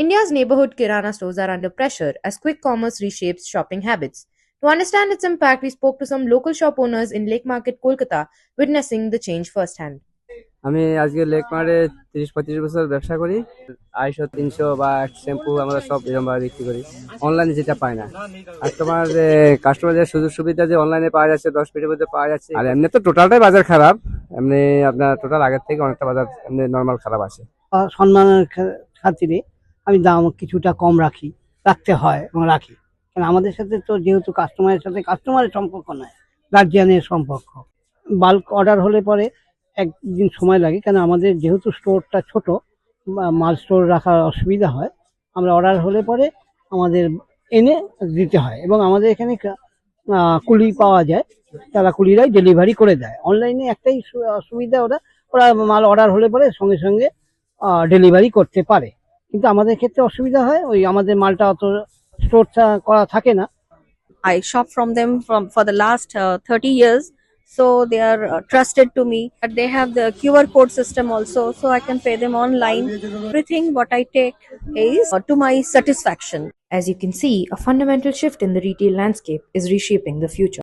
India's neighborhood kirana stores are under pressure as quick commerce reshapes shopping habits. To understand its impact, we spoke to some local shop owners in Lake Market, Kolkata, witnessing the change firsthand. আমি আজকে lake মার্টে 30-35 বছর ব্যবসা করি। 250-300 বা shampoo আমরা সব এরকম ভাবে বিক্রি করি। অনলাইনে যেটা পাই না, কাস্টমারদের সুযোগ সুবিধা যে অনলাইনে পাওয়া যাচ্ছে, 10 মিনিটের মধ্যে পাওয়া যাচ্ছে। আর এমনি তো টোটালটাই বাজার খারাপ, এমনি আপনার টোটাল আগের থেকে অনেকটা বাজার এমনি নর্মাল খারাপ আছে। সম্মানের খাতিরে আমি দাম কিছুটা কম রাখতে হয় এবং রাখি, কারণ আমাদের সাথে তো যেহেতু কাস্টমারের সম্পর্ক নয়, গার্জিয়ানের সম্পর্ক। বাল্ক অর্ডার হলে পরে একদিন সময় লাগে, কেন আমাদের যেহেতু স্টোরটা ছোট, মাল স্টোর রাখার অসুবিধা হয়। আমরা অর্ডার হলে পরে আমাদের এনে দিতে হয়, এবং আমাদের এখানে কুলি পাওয়া যায়, তারা কুলিরাই ডেলিভারি করে দেয়। অনলাইনে একটাই সুবিধা, ওরা মাল অর্ডার হলে পরে সঙ্গে সঙ্গে ডেলিভারি করতে পারে, কিন্তু আমাদের ক্ষেত্রে অসুবিধা হয়, ওই আমাদের মালটা অত স্টোর করা থাকে না। I shop from them for the last 30 years, so they are trusted to me. But they have the QR code system also, so I can pay them online. Everything what I take is to my satisfaction. As you can see, a fundamental shift in the retail landscape is reshaping the future.